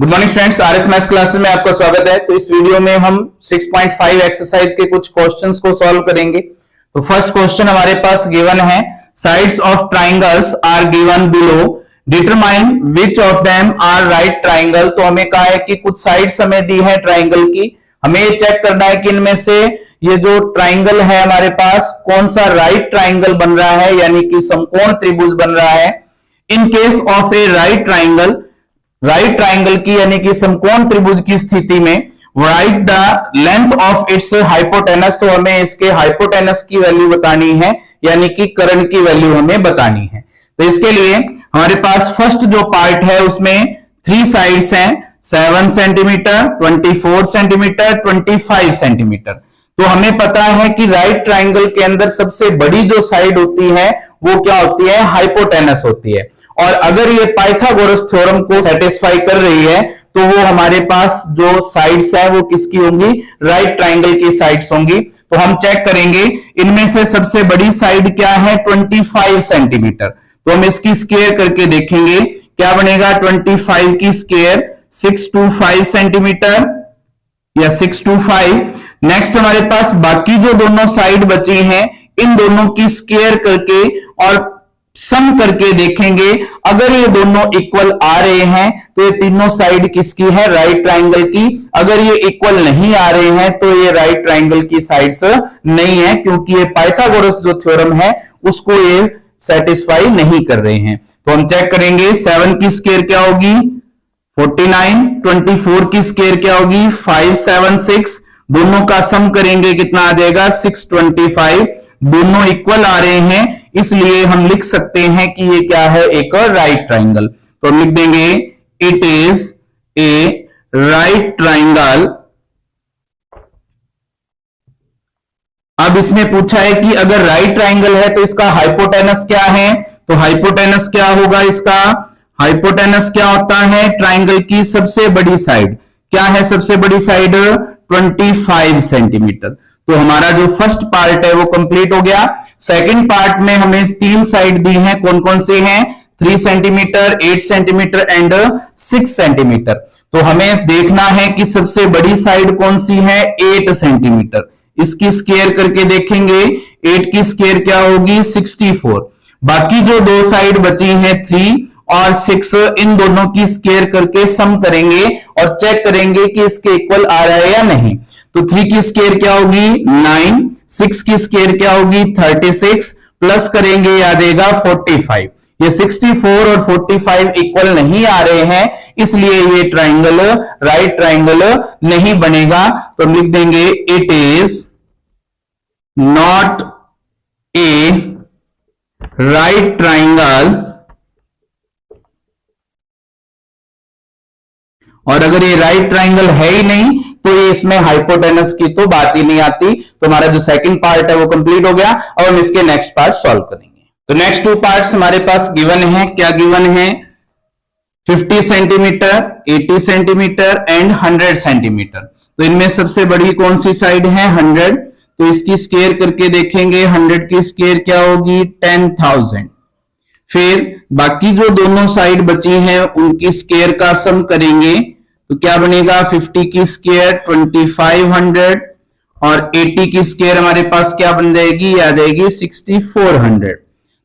Good morning friends, RS maths classes में आपका स्वागत है। तो इस वीडियो में हम 6.5 एक्सरसाइज के कुछ क्वेश्चंस को सॉल्व करेंगे। तो फर्स्ट क्वेश्चन हमारे पास गिवन है, sides of triangles are given below, determine which of them are right triangle. तो हमें कहा है कि कुछ साइड्स हमें दी है ट्राइंगल की, हमें ये चेक करना है कि इनमें से ये जो ट्राइंगल है हमारे पास कौन सा राइट ट्राइंगल बन रहा है, यानी कि समकोण त्रिभुज बन रहा है। In case of A right triangle, right triangle की यानी कि समकोण त्रिभुज की स्थिति में right the length of its hypotenuse. तो हमें इसके हाइपोटेनस की वैल्यू बतानी है, यानी कि कर्ण की वैल्यू हमें बतानी है। तो इसके लिए हमारे पास फर्स्ट जो पार्ट है उसमें 3 साइड्स हैं, 7 सेंटीमीटर, 24 सेंटीमीटर, 25 सेंटीमीटर। तो हमें पता है कि राइट ट्राइंगल के अंदर सबसे बड़ी जो साइड होती है वो क्या होती है, हाइपोटेनस होती है। और अगर ये पाइथागोरस थ्योरम को सेटिस्फाई कर रही है तो वो हमारे पास जो साइड्स है वो किसकी होंगी, राइट ट्राइंगल की साइड्स होंगी। तो हम चेक करेंगे इनमें से सबसे बड़ी साइड क्या है, 25 सेंटीमीटर। तो हम इसकी स्क्वायर करके देखेंगे क्या बनेगा, 25 की स्क्वायर 625 सेंटीमीटर या 625। नेक्स्ट हमारे पास बाकी जो दोनों साइड बची हैं इन दोनों की स्क्वायर करके और सम करके देखेंगे, अगर ये दोनों इक्वल आ रहे हैं तो ये तीनों साइड किसकी है, राइट ट्राइंगल की। अगर ये इक्वल नहीं आ रहे हैं तो ये राइट ट्राइंगल की साइड्स नहीं है, क्योंकि ये पाइथागोरस जो थ्योरम है उसको ये सेटिस्फाई नहीं कर रहे हैं। तो हम चेक करेंगे 7 की स्क्वायर क्या होगी 49, 24 की स्क्वायर क्या होगी 576, दोनों का सम करेंगे कितना आ जाएगा 625। दोनों इक्वल आ रहे हैं इसलिए हम लिख सकते हैं कि ये क्या है, एक राइट ट्राइंगल। तो हम लिख देंगे it is a right triangle. अब इसने पूछा है कि अगर राइट ट्राइंगल है तो इसका हाइपोटेनस क्या है। तो हाइपोटेनस क्या होगा, इसका हाइपोटेनस क्या होता है, ट्राइंगल की सबसे बड़ी साइड। क्या है सबसे बड़ी साइड, 25 सेंटीमीटर। तो हमारा जो फर्स्ट पार्ट है वो कंप्लीट हो गया। सेकंड पार्ट में हमें 3 साइड दी हैं, कौन कौन सी हैं, 3 सेंटीमीटर, 8 सेंटीमीटर एंड 6 सेंटीमीटर। तो हमें देखना है कि सबसे बड़ी साइड कौन सी है, 8 सेंटीमीटर। इसकी स्क्वायर करके देखेंगे, 8 की स्क्वायर क्या होगी 64। बाकी जो दो साइड बची हैं 3 और 6, इन दोनों की स्क्वायर करके सम करेंगे और चेक करेंगे कि इसके इक्वल आ रहा है या नहीं। तो 3 की स्क्वायर क्या होगी 9, 6 की स्क्वायर क्या होगी 36, प्लस करेंगे याद आएगा 45। ये 64 और 45 इक्वल नहीं आ रहे हैं इसलिए ये ट्राइंगल राइट ट्राइंगल नहीं बनेगा। तो हम लिख देंगे it is not a right triangle. और अगर ये राइट ट्राइंगल है ही नहीं तो ये इसमें हाइपोटेनस की तो बात ही नहीं आती। तो हमारा जो सेकंड पार्ट है वो कंप्लीट हो गया। और हम इसके नेक्स्ट पार्ट सॉल्व करेंगे। तो नेक्स्ट 2 पार्ट्स हमारे पास गिवन है, क्या गिवन है, 50 सेंटीमीटर, 80 सेंटीमीटर एंड 100 सेंटीमीटर। तो इनमें सबसे बड़ी कौन सी साइड है, 100। तो इसकी स्क्वायर करके देखेंगे, 100 की स्क्वायर क्या होगी 10,000। फिर बाकी जो दोनों साइड बची हैं उनकी स्क्वायर का सम करेंगे तो क्या बनेगा, 50 की स्क्वायर 2500 और 80 की स्क्वायर हमारे पास क्या बन जाएगी, आ जाएगी 6400।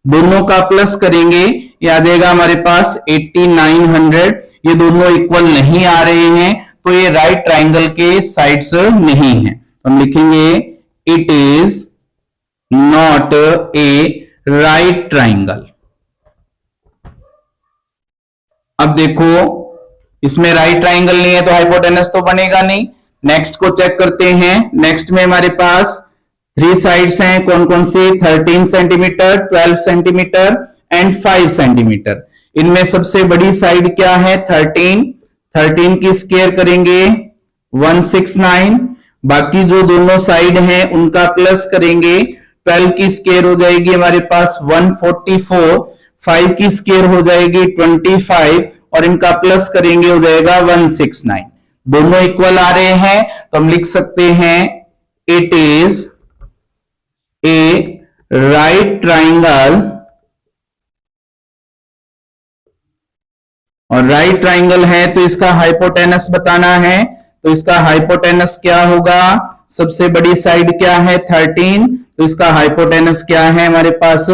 दोनों का प्लस करेंगे, आ जाएगा हमारे पास 8900। ये दोनों इक्वल नहीं आ रहे हैं तो ये राइट ट्राइंगल के साइड्स नहीं है। हम लिखेंगे it is not a right triangle. अब देखो इसमें राइट ट्राइंगल नहीं है तो हाइपोटेनस तो बनेगा नहीं। नेक्स्ट को चेक करते हैं। नेक्स्ट में हमारे पास 3 साइड्स हैं, कौन कौन सी, 13 सेंटीमीटर, 12 सेंटीमीटर एंड 5 सेंटीमीटर। इनमें सबसे बड़ी साइड क्या है 13। 13 की स्क्वायर करेंगे 169। बाकी जो दोनों साइड हैं उनका प्लस करेंगे, 12 की स्क्वायर हो जाएगी हमारे पास 144, 5 की स्क्वायर हो जाएगी 25 और इनका प्लस करेंगे हो जाएगा 169। दोनों इक्वल आ रहे हैं तो हम लिख सकते हैं it is a right triangle और राइट ट्राइंगल है तो इसका हाइपोटेनस बताना है। तो इसका हाइपोटेनस क्या होगा, सबसे बड़ी साइड क्या है 13, तो इसका हाइपोटेनस क्या है हमारे पास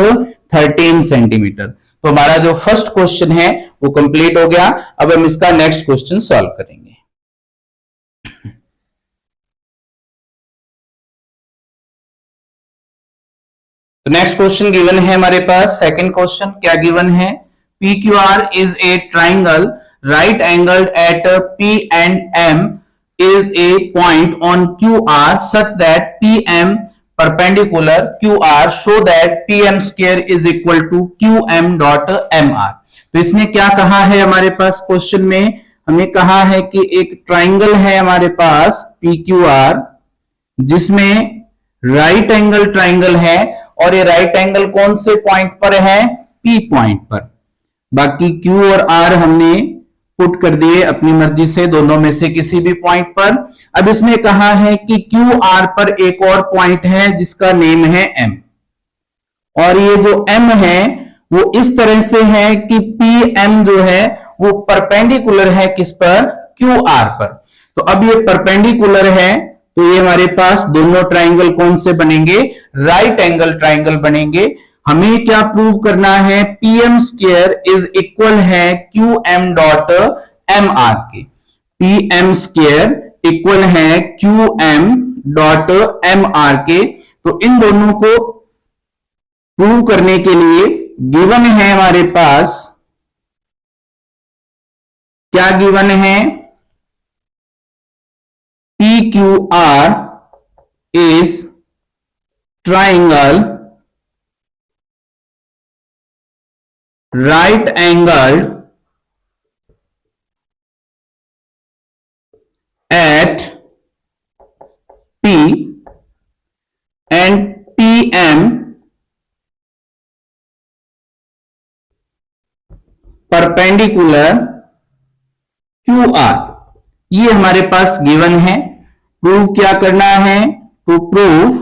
13 सेंटीमीटर। तो हमारा जो फर्स्ट क्वेश्चन है वो कंप्लीट हो गया। अब हम इसका नेक्स्ट क्वेश्चन सॉल्व करेंगे। तो नेक्स्ट क्वेश्चन गिवन है हमारे पास, सेकंड क्वेश्चन क्या गिवन है, PQR is a triangle right angled at P and M is a point on QR such that PM perpendicular QR so that PM square is equal to QM dot MR। तो इसने क्या कहा है हमारे पास question में, हमें कहा है कि एक ट्राइंगल है हमारे पास PQR जिसमें राइट एंगल ट्राइंगल है, और ये राइट एंगल कौन से पॉइंट पर है, P पॉइंट पर। बाकी Q और R हमने पुट कर दिए अपनी मर्जी से, दोनों में से किसी भी पॉइंट पर। अब इसने कहा है कि QR पर एक और पॉइंट है जिसका नेम है M, और ये जो M है वो इस तरह से है कि PM जो है वो परपेंडिकुलर है किस पर, QR पर। तो अब ये परपेंडिकुलर है तो ये हमारे पास दोनों ट्राइंगल कौन से बनेंगे, राइट एंगल ट्राइंगल बनेंगे। हमें क्या प्रूव करना है, PM स्क्वायर इज इक्वल है QM डॉट MR के। PM स्क्वायर इक्वल है QM डॉट MR के। तो इन दोनों को प्रूव करने के लिए गिवन है हमारे पास, क्या गिवन है, PQR is triangle right angled at P and PM perpendicular QR। ये हमारे पास गिवन है। प्रूव क्या करना है, to prove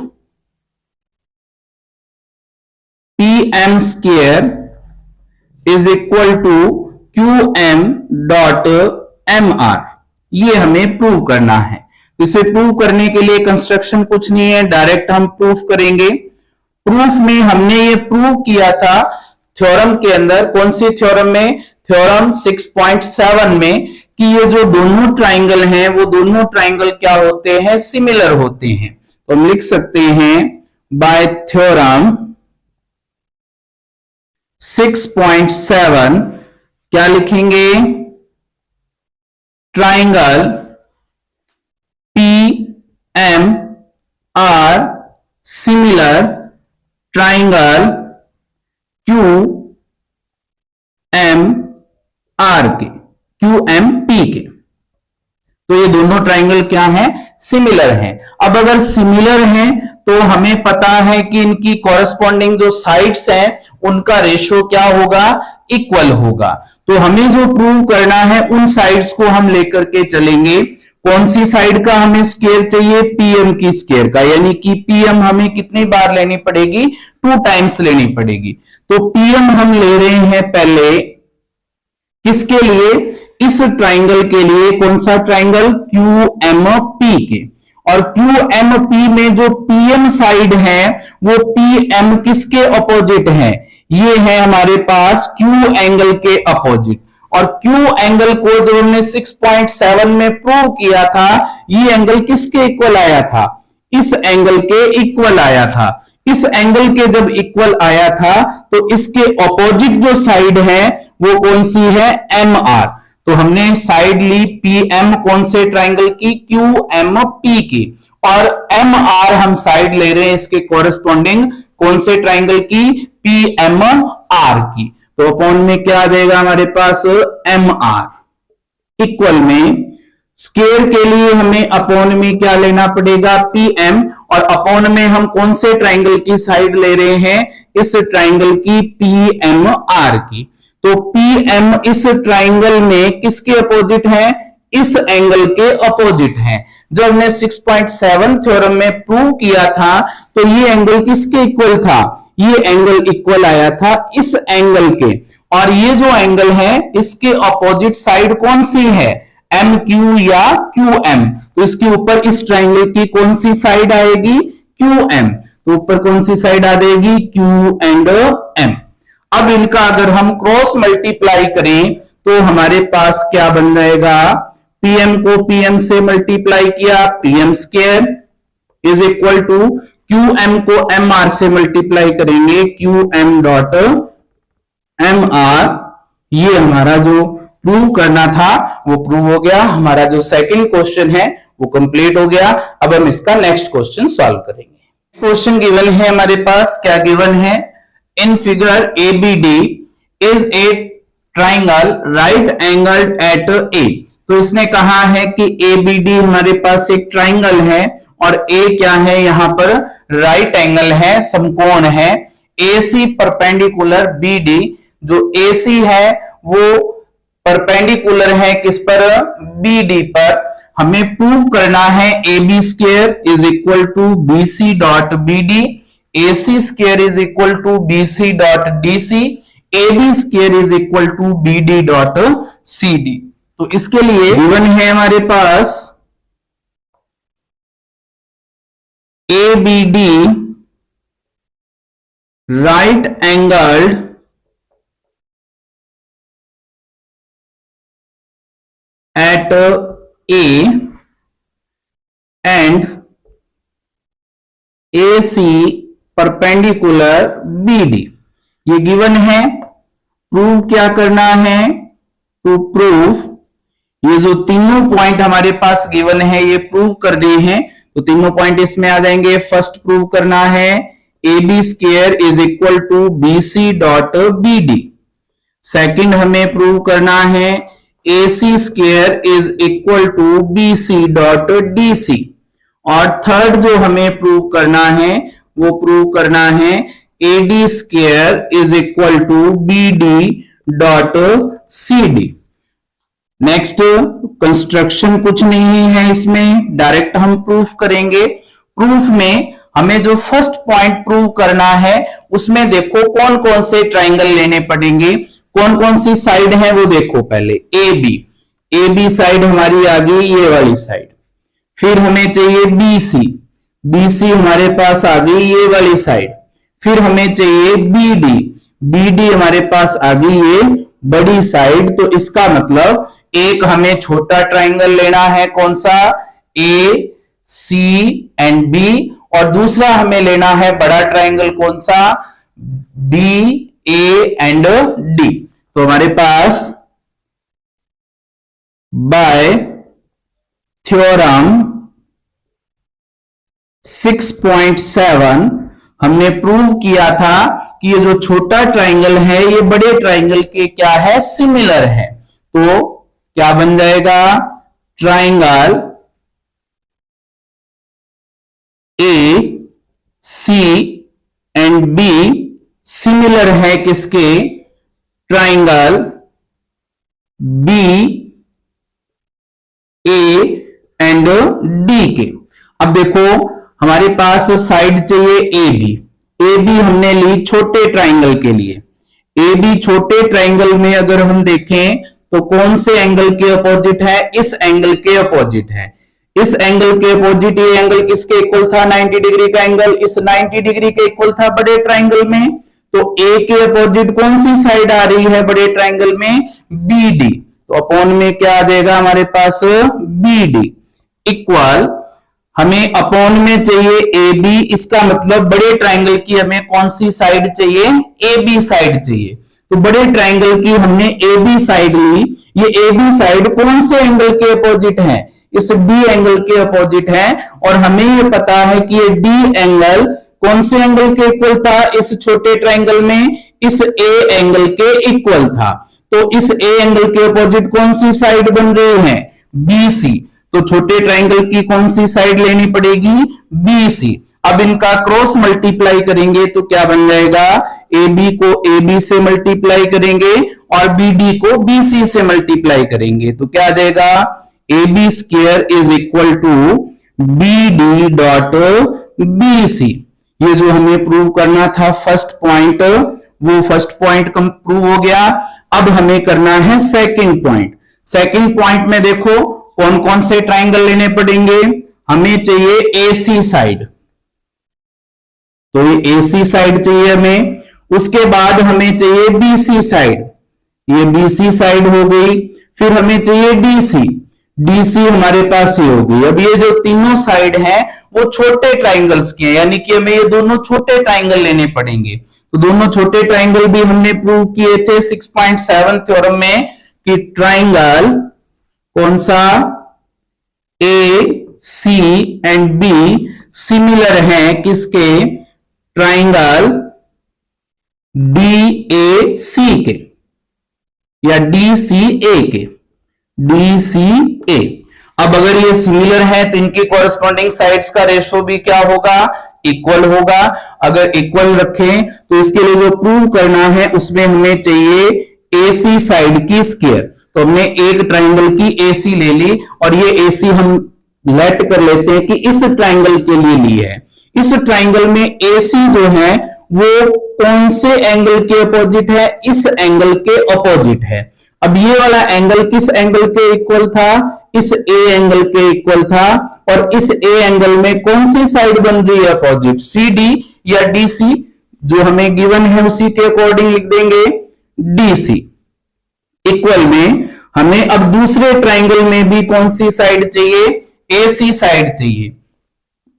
PM square is equal to QM dot MR, ये हमें प्रूव करना है। इसे प्रूव करने के लिए कंस्ट्रक्शन कुछ नहीं है, डायरेक्ट हम प्रूफ करेंगे। प्रूफ में हमने ये प्रूव किया था थ्योरम के अंदर, कौन सी थ्योरम में, थ्योरम 6.7 में, कि ये जो दोनों ट्राइंगल हैं वो दोनों ट्राइंगल क्या होते हैं, सिमिलर होते हैं। तो हम लिख सकते हैं बाय थ्योरम 6.7 क्या लिखेंगे, triangle PM R similar triangle QMR के, QMP के। तो ये दोनों ट्राइंगल क्या हैं, सिमिलर हैं। अब अगर सिमिलर हैं तो हमें पता है कि इनकी कॉरेस्पॉन्डिंग जो साइड्स हैं उनका रेशियो क्या होगा, इक्वल होगा। तो हमें जो प्रूव करना है उन साइड्स को हम लेकर के चलेंगे। कौन सी साइड का हमें स्क्वायर चाहिए, PM की स्क्वायर का, यानी कि PM हमें कितनी बार लेनी पड़ेगी, 2 टाइम्स लेनी पड़ेगी। तो PM हम ले रहे हैं पहले किसके लिए, इस ट्राइंगल के लिए। कौन सा ट्राइंगल, QMP के। और QMP में जो PM साइड है वो PM किसके अपोजिट है, ये है हमारे पास Q एंगल के अपोजिट। और Q एंगल को जो हमने 6.7 में प्रूव किया था, ये एंगल किसके इक्वल आया था, इस एंगल के इक्वल आया था। इस एंगल के जब इक्वल आया था तो इसके ऑपोजिट जो साइड है वो कौन सी है, MR। तो हमने साइड ली PM कौन से ट्राइंगल की, QMP की, और MR हम साइड ले रहे हैं इसके कॉरेस्पॉन्डिंग कौन से ट्राइंगल की, PMR की। तो अपॉन में क्या आ जाएगा हमारे पास, MR। इक्वल में स्क्वायर के लिए हमें अपॉन में क्या लेना पड़ेगा, PM, और अपॉन में हम कौन से ट्राइंगल की साइड ले रहे हैं, इस ट्राइंगल की, PMR की। तो PM इस ट्राइंगल में किसके अपोजिट है, इस एंगल के अपोजिट है। जब हमने 6.7 थ्योरम में प्रूव किया था तो ये एंगल किसके इक्वल था, ये एंगल इक्वल आया था इस एंगल के। और ये जो एंगल है इसके अपोजिट साइड कौन सी है, एम क्यू या क्यू एम। तो इसके ऊपर इस ट्राइंगल की कौन सी साइड आएगी, क्यू एम। तो ऊपर कौन सी साइड आ जाएगी, क्यू एंड एम। अब इनका अगर हम क्रॉस मल्टीप्लाई करें तो हमारे पास क्या बन जाएगा, पीएम को पीएम से मल्टीप्लाई किया, PM square is equal to Q M को एम आर से मल्टीप्लाई करेंगे, Q M dot M R. ये हमारा जो प्रूव करना था वो प्रूव हो गया। हमारा जो सेकंड क्वेश्चन है वो कंप्लीट हो गया। अब हम इसका नेक्स्ट क्वेश्चन सॉल्व करेंगे। क्वेश्चन गिवन है हमारे पास, क्या गिवन है, in figure ABD is a triangle right angled at A. तो इसने कहा है कि एबीडी हमारे पास एक ट्राइंगल है और ए क्या है, यहां पर राइट एंगल है, समकोण है। एसी परपेंडिकुलर बीडी, जो एसी है वो परपेंडिकुलर है किस पर, बीडी पर। हमें प्रूव करना है A B square is equal to B C dot B D, A C square is equal to B C dot D C, A B square is equal to B D dot C D. तो इसके लिए given है हमारे पास A B D right angled at A and AC perpendicular BD। ये given है। Prove क्या करना है, टू प्रूव ये जो तीनों पॉइंट हमारे पास गिवन है ये प्रूव कर दिए हैं। तो तीनों पॉइंट इसमें आ जाएंगे। फर्स्ट प्रूव करना है A B square is equal to B C dot B D. Second हमें प्रूव करना है AC square is equal to B C dot D C. और थर्ड जो हमें प्रूव करना है वो प्रूव करना है AD square is equal to BD dot CD। Next construction कुछ नहीं है इसमें, डायरेक्ट हम प्रूफ करेंगे। प्रूफ में हमें जो फर्स्ट पॉइंट प्रूव करना है उसमें देखो कौन कौन से ट्राइंगल लेने पड़ेंगे, कौन कौन सी साइड है वो देखो। पहले ए बी साइड हमारी आ गई ये वाली साइड, फिर हमें चाहिए बी सी हमारे पास आ गई ये वाली साइड, फिर हमें चाहिए बी डी हमारे पास आ गई ये बड़ी साइड। तो इसका मतलब एक हमें छोटा ट्राइंगल लेना है, कौन सा, ए सी एंड बी, और दूसरा हमें लेना है बड़ा ट्राइंगल, कौन सा, बी ए एंड डी। तो हमारे पास बाय थ्योरम 6.7 हमने प्रूव किया था कि ये जो छोटा ट्राइंगल है ये बड़े ट्राइंगल के क्या है, सिमिलर है। तो क्या बन जाएगा, triangle A C and B similar है किसके, triangle B A and D के। अब देखो हमारे पास साइड चाहिए ए बी हमने ली छोटे ट्राइंगल के लिए। ए बी छोटे ट्राइंगल में अगर हम देखें तो कौन से एंगल के अपोजिट है, इस एंगल के अपोजिट है। इस एंगल के अपोजिट ये एंगल किसके इक्वल था, 90 डिग्री का एंगल इस 90 डिग्री के इक्वल था बड़े ट्राइंगल में। तो ए के अपोजिट कौन सी साइड आ रही है बड़े ट्राइंगल में, बी डी। तो अपॉन में क्या आ जाएगा हमारे पास, बी डी इक्वल, हमें अपॉन में चाहिए ए बी, इसका मतलब बड़े ट्राइंगल की हमें कौन सी साइड चाहिए, ए बी साइड चाहिए। तो बड़े ट्राइंगल की हमने ए बी साइड ली। ये ए बी साइड कौन से एंगल के अपोजिट है, इस डी एंगल के अपोजिट है। और हमें ये पता है कि ये डी एंगल कौन से एंगल के इक्वल था, इस छोटे ट्राइंगल में इस ए एंगल के इक्वल था। तो इस ए एंगल के अपोजिट कौन सी साइड बन रही है, बी सी। तो छोटे ट्राइंगल की कौन सी साइड लेनी पड़ेगी, बी सी। अब इनका क्रॉस मल्टीप्लाई करेंगे तो क्या बन जाएगा, ए बी को ए बी से मल्टीप्लाई करेंगे और बी डी को बी सी से मल्टीप्लाई करेंगे तो क्या आ जाएगा, A B square is equal to B D dot B C. ये जो हमें प्रूव करना था फर्स्ट पॉइंट वो फर्स्ट पॉइंट प्रूव हो गया। अब हमें करना है सेकंड पॉइंट। सेकंड पॉइंट में देखो कौन कौन से ट्राइंगल लेने पड़ेंगे। हमें चाहिए एसी साइड, तो ये एसी साइड चाहिए हमें। उसके बाद हमें चाहिए बीसी साइड, ये बीसी साइड हो गई। फिर हमें चाहिए डीसी, डीसी हमारे पास ये हो गई। अब ये जो तीनों साइड हैं वो छोटे ट्राइंगल्स के हैं, यानी कि हमें ये दोनों छोटे ट्राइंगल लेने पड़ेंगे। तो दोनों छोटे ट्राइंगल भी हमने प्रूव किए थे 6.7 थ्योरम में कि ट्राइंगल कौन सा ए सी एंड बी सिमिलर हैं किसके, ट्राइंगल डी ए सी के या डी सी ए के, डी सी ए। अब अगर ये सिमिलर है तो इनके कॉरेस्पॉन्डिंग साइड्स का रेशो भी क्या होगा, इक्वल होगा। अगर इक्वल रखें तो इसके लिए जो प्रूव करना है उसमें हमें चाहिए एसी साइड की स्क्वायर। तो हमने एक ट्राइंगल की एसी ले ली और ये एसी हम लेट कर लेते हैं कि इस ट्राइंगल के लिए ली है। इस ट्राइंगल में एसी जो है वो कौन से एंगल के अपोजिट है, इस एंगल के अपोजिट है। अब ये वाला एंगल किस एंगल के इक्वल था, इस ए एंगल के इक्वल था। और इस ए एंगल में कौन सी साइड बन रही है अपोजिट, सी डी या डी सी, जो हमें गिवन है उसी के अकॉर्डिंग लिख देंगे डी सी। इक्वल में हमें अब दूसरे ट्राइंगल में भी कौन सी साइड चाहिए, एसी साइड चाहिए।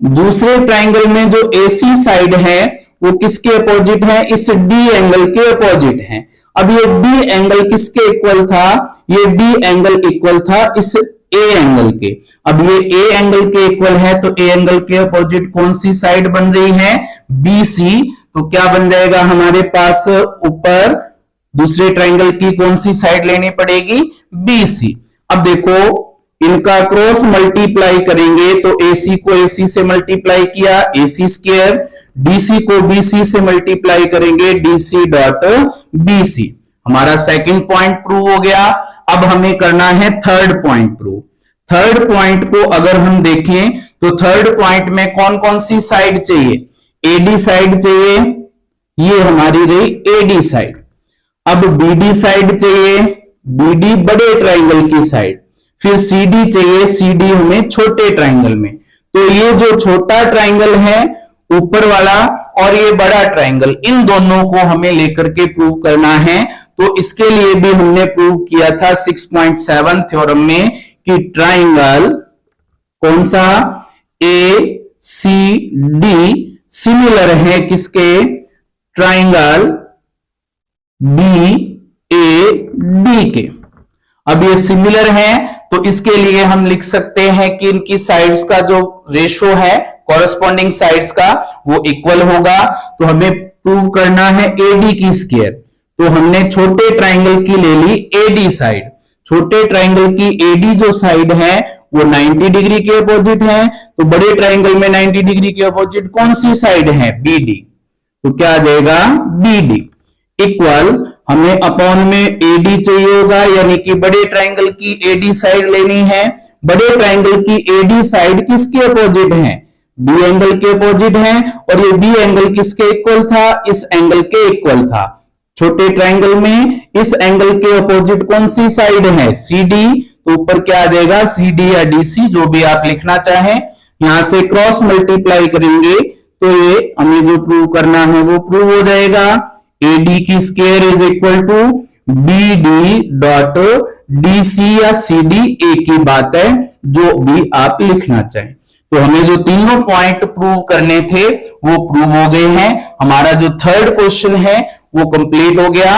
दूसरे ट्राइंगल में जो एसी साइड है वो किसके अपोजिट है, इस डी एंगल के अपोजिट है। अब ये डी एंगल किसके इक्वल था, ये डी एंगल इक्वल था इस ए एंगल के। अब ये ए एंगल के इक्वल है तो ए एंगल के अपोजिट कौन सी साइड बन रही है, बी सी। तो क्या बन जाएगा हमारे पास, ऊपर दूसरे ट्राइंगल की कौन सी साइड लेनी पड़ेगी, बी सी। अब देखो इनका क्रॉस मल्टीप्लाई करेंगे तो एसी को एसी से मल्टीप्लाई किया, एसी स्क्वायर, डीसी को बीसी से मल्टीप्लाई करेंगे, डीसी डॉट बीसी। हमारा सेकंड पॉइंट प्रूव हो गया। अब हमें करना है third point prove. Third point को अगर हम देखें तो थर्ड पॉइंट में कौन कौन सी साइड चाहिए, एडी साइड चाहिए, ये हमारी रही एडी साइड। अब बीडी साइड चाहिए, बीडी बड़े ट्राइंगल की साइड। फिर सीडी चाहिए, सीडी हमें छोटे ट्राइंगल में। तो ये जो छोटा ट्राइंगल है ऊपर वाला और ये बड़ा ट्राइंगल, इन दोनों को हमें लेकर के प्रूव करना है। तो इसके लिए भी हमने प्रूव किया था 6.7 थ्योरम में कि ट्राइंगल कौन सा, ए सी डी सिमिलर है किसके, ट्राइंगल बी ए डी के। अब ये सिमिलर है तो इसके लिए हम लिख सकते हैं कि इनकी साइड्स का जो रेशो है कॉरेस्पॉन्डिंग साइड्स का वो इक्वल होगा। तो हमें प्रूव करना है एडी की स्क्वायर। तो हमने छोटे ट्राइंगल की ले ली एडी साइड। छोटे ट्राइंगल की एडी जो साइड है वो 90 डिग्री के अपोजिट है। तो बड़े ट्राइंगल में 90 डिग्री के अपोजिट कौन सी साइड है, बीडी। तो क्या आ जाएगा, बीडी इक्वल, हमें अपॉन में एडी चाहिए होगा, यानी कि बड़े ट्राइंगल की एडी साइड लेनी है। बड़े ट्राइंगल की एडी साइड किसके अपोजिट है, बी एंगल के अपोजिट है। और ये बी एंगल किसके इक्वल था, इस एंगल के इक्वल था। छोटे ट्राइंगल में इस एंगल के अपोजिट कौन सी साइड है, सीडी। तो ऊपर क्या आ जाएगा, सीडी या डीसी, जो भी आप लिखना चाहें। यहां से क्रॉस मल्टीप्लाई करेंगे तो ये हमें जो प्रूव करना है वो प्रूव हो जाएगा। एडी की square is equal to B D dot D C या सी डी, एक ही बात है, जो भी आप लिखना चाहें। तो हमें जो तीनों पॉइंट प्रूव करने थे वो प्रूव हो गए हैं। हमारा जो थर्ड क्वेश्चन है वो कंप्लीट हो गया।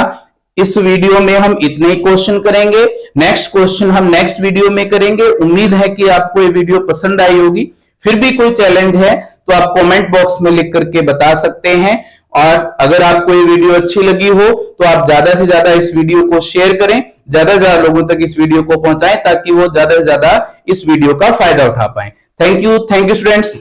इस वीडियो में हम इतने ही क्वेश्चन करेंगे। नेक्स्ट क्वेश्चन हम नेक्स्ट वीडियो में करेंगे। उम्मीद है कि आपको ये वीडियो पसंद आई होगी। फिर भी कोई चैलेंज है तो आप कमेंट बॉक्स में लिख करके बता सकते हैं। और अगर आपको ये वीडियो अच्छी लगी हो तो आप ज्यादा से ज्यादा इस वीडियो को शेयर करें, ज्यादा से ज्यादा लोगों तक इस वीडियो को पहुंचाएं ताकि वो ज्यादा से ज्यादा इस वीडियो का फायदा उठा पाए। Thank you students.